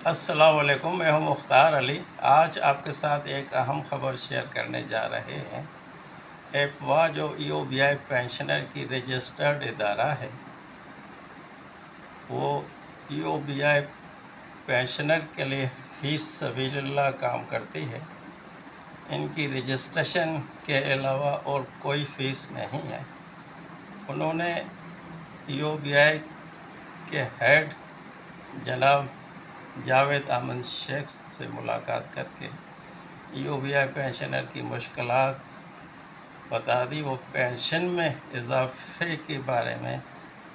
السلام علیکم، میں ہوں مختار علی۔ آج آپ کے ساتھ ایک اہم خبر شیئر کرنے جا رہے ہیں۔ ایپوا جو EOBI پینشنر کی رجسٹرڈ ادارہ ہے، وہ EOBI پینشنر کے لیے فی سبیل اللہ کام کرتی ہے۔ ان کی رجسٹریشن کے علاوہ اور کوئی فیس نہیں ہے۔ انہوں نے EOBI کے ہیڈ جناب جاوید احمد شیخ سے ملاقات کر کے EOBI پینشنر کی مشکلات بتا دی۔ وہ پینشن میں اضافے کے بارے میں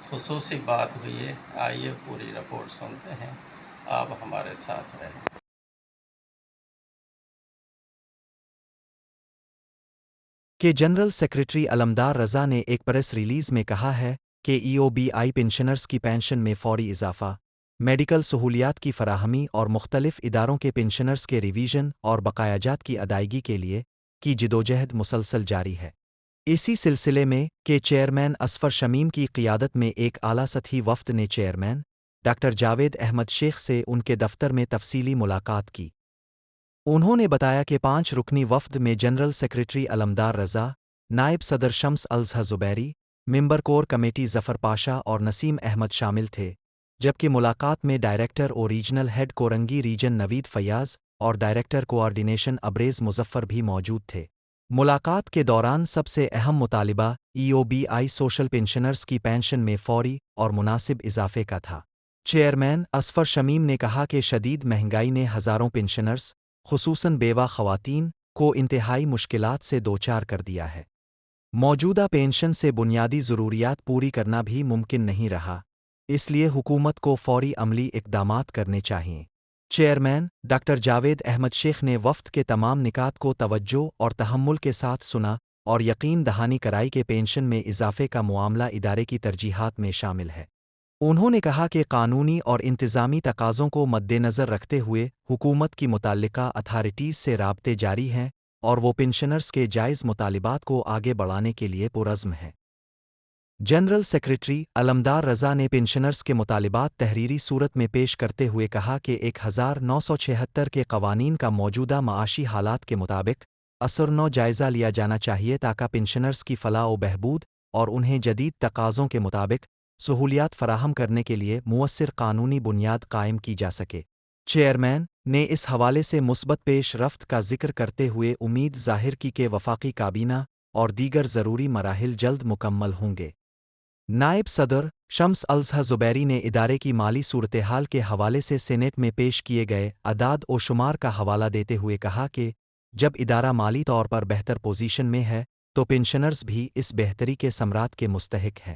خصوصی بات ہوئی ہے۔ آئیے پوری رپورٹ سنتے ہیں، آپ ہمارے ساتھ رہیں۔ کہ جنرل سیکریٹری علمدار رضا نے ایک پریس ریلیز میں کہا ہے کہ EOBI پنشنرز کی پینشن میں فوری اضافہ، میڈیکل سہولیات کی فراہمی اور مختلف اداروں کے پنشنرز کے ریویژن اور بقایا جات کی ادائیگی کے لیے کی جدوجہد مسلسل جاری ہے۔ اسی سلسلے میں کہ چیئرمین اصفر شمیم کی قیادت میں ایک اعلیٰ سطحی وفد نے چیئرمین ڈاکٹر جاوید احمد شیخ سے ان کے دفتر میں تفصیلی ملاقات کی۔ انہوں نے بتایا کہ 5 رکنی وفد میں جنرل سیکریٹری علمدار رضا، نائب صدر شمس الزہ زبیری، ممبر کور کمیٹی ظفر پاشا اور نسیم احمد شامل تھے، جبکہ ملاقات میں ڈائریکٹر اور ریجنل ہیڈ کورنگی ریجن نوید فیاض اور ڈائریکٹر کوآرڈینیشن ابریز مظفر بھی موجود تھے۔ ملاقات کے دوران سب سے اہم مطالبہ EOBI سوشل پنشنرز کی پینشن میں فوری اور مناسب اضافے کا تھا۔ چیئرمین اصفر شمیم نے کہا کہ شدید مہنگائی نے ہزاروں پنشنرز، خصوصاً بیوہ خواتین، کو انتہائی مشکلات سے دوچار کر دیا ہے۔ موجودہ پینشن سے بنیادی ضروریات پوری کرنا بھی ممکن نہیں رہا، اس لیے حکومت کو فوری عملی اقدامات کرنے چاہئیں۔ چیئرمین ڈاکٹر جاوید احمد شیخ نے وفد کے تمام نکات کو توجہ اور تحمل کے ساتھ سنا اور یقین دہانی کرائی کہ پینشن میں اضافے کا معاملہ ادارے کی ترجیحات میں شامل ہے۔ انہوں نے کہا کہ قانونی اور انتظامی تقاضوں کو مد نظر رکھتے ہوئے حکومت کی متعلقہ اتھارٹیز سے رابطے جاری ہیں اور وہ پنشنرز کے جائز مطالبات کو آگے بڑھانے کے لیے پرعزم ہیں۔ جنرل سیکریٹری علمدار رضا نے پنشنرز کے مطالبات تحریری صورت میں پیش کرتے ہوئے کہا کہ 1976 کے قوانین کا موجودہ معاشی حالات کے مطابق اثر جائزہ لیا جانا چاہیے تاکہ پنشنرز کی فلاح و بہبود اور انہیں جدید تقاضوں کے مطابق سہولیات فراہم کرنے کے لیے مؤثر قانونی بنیاد قائم کی جا سکے۔ چیئرمین نے اس حوالے سے مثبت پیش رفت کا ذکر کرتے ہوئے امید ظاہر کی کہ وفاقی کابینہ اور دیگر ضروری مراحل جلد مکمل ہوں گے۔ نائب صدر شمس الزہ زبیری نے ادارے کی مالی صورتحال کے حوالے سے سینیٹ میں پیش کیے گئے اعداد و شمار کا حوالہ دیتے ہوئے کہا کہ جب ادارہ مالی طور پر بہتر پوزیشن میں ہے تو پنشنرز بھی اس بہتری کے ثمرات کے مستحق ہیں۔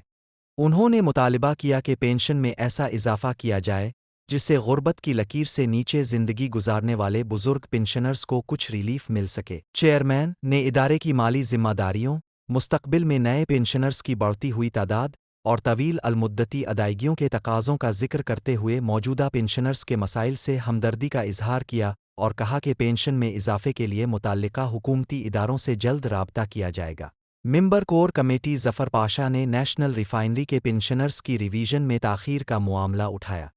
انہوں نے مطالبہ کیا کہ پینشن میں ایسا اضافہ کیا جائے جس سے غربت کی لکیر سے نیچے زندگی گزارنے والے بزرگ پنشنرز کو کچھ ریلیف مل سکے۔ چیئرمین نے ادارے کی مالی ذمہ داریوں، مستقبل میں نئے پنشنرز کی بڑھتی ہوئی تعداد اور طویل المدتی ادائیگیوں کے تقاضوں کا ذکر کرتے ہوئے موجودہ پنشنرز کے مسائل سے ہمدردی کا اظہار کیا اور کہا کہ پینشن میں اضافے کے لیے متعلقہ حکومتی اداروں سے جلد رابطہ کیا جائے گا۔ ممبر کور کمیٹی ظفر پاشا نے نیشنل ریفائنری کے پنشنرز کی ریویژن میں تاخیر کا معاملہ اٹھایا۔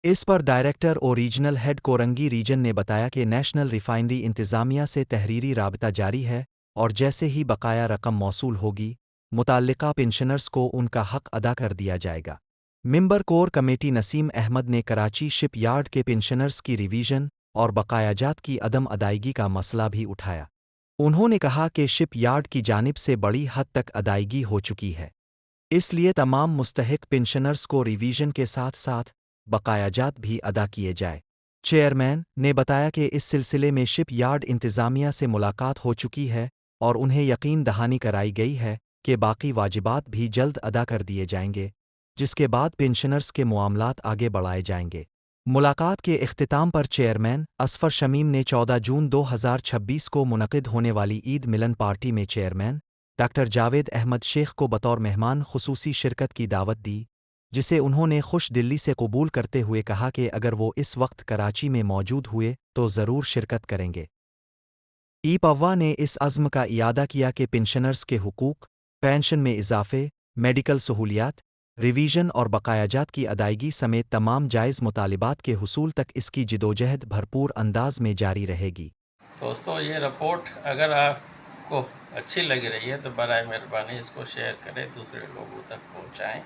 اس پر ڈائریکٹر اور ریجنل ہیڈ کورنگی ریجن نے بتایا کہ نیشنل ریفائنری انتظامیہ سے تحریری رابطہ جاری ہے اور جیسے ہی بقایا رقم موصول ہوگی، متعلقہ پنشنرز کو ان کا حق ادا کر دیا جائے گا۔ ممبر کور کمیٹی نسیم احمد نے کراچی شپ یارڈ کے پنشنرز کی ریویژن اور بقایا جات کی عدم ادائیگی کا مسئلہ بھی اٹھایا۔ انہوں نے کہا کہ شپ یارڈ کی جانب سے بڑی حد تک ادائیگی ہو چکی ہے، اس لیے تمام مستحق پنشنرز کو ریویژن کے ساتھ ساتھ بقایا جات بھی ادا کیے جائے۔ چیئرمین نے بتایا کہ اس سلسلے میں شپ یارڈ انتظامیہ سے ملاقات ہو چکی ہے اور انہیں یقین دہانی کرائی گئی ہے کہ باقی واجبات بھی جلد ادا کر دیے جائیں گے، جس کے بعد پنشنرز کے معاملات آگے بڑھائے جائیں گے۔ ملاقات کے اختتام پر چیئرمین اصفر شمیم نے 14 جون 2026 کو منعقد ہونے والی عید ملن پارٹی میں چیئرمین ڈاکٹر جاوید احمد شیخ کو بطور مہمان خصوصی شرکت کی دعوت دی، جسے انہوں نے خوش دلی سے قبول کرتے ہوئے کہا کہ اگر وہ اس وقت کراچی میں موجود ہوئے تو ضرور شرکت کریں گے۔ ایپوا نے اس عزم کا اعادہ کیا کہ پنشنرز کے حقوق، پینشن میں اضافے، میڈیکل سہولیات، ریویژن اور بقایاجات کی ادائیگی سمیت تمام جائز مطالبات کے حصول تک اس کی جدوجہد بھرپور انداز میں جاری رہے گی۔ دوستو یہ رپورٹ اگر آپ کو اچھی لگ رہی ہے تو برائے مہربانی اس کو شیئر کریں، دوسرے لوگوں تک پہنچائیں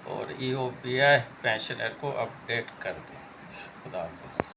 اور EOBI پینشنر کو اپڈیٹ کر دیں۔ خدا حافظ۔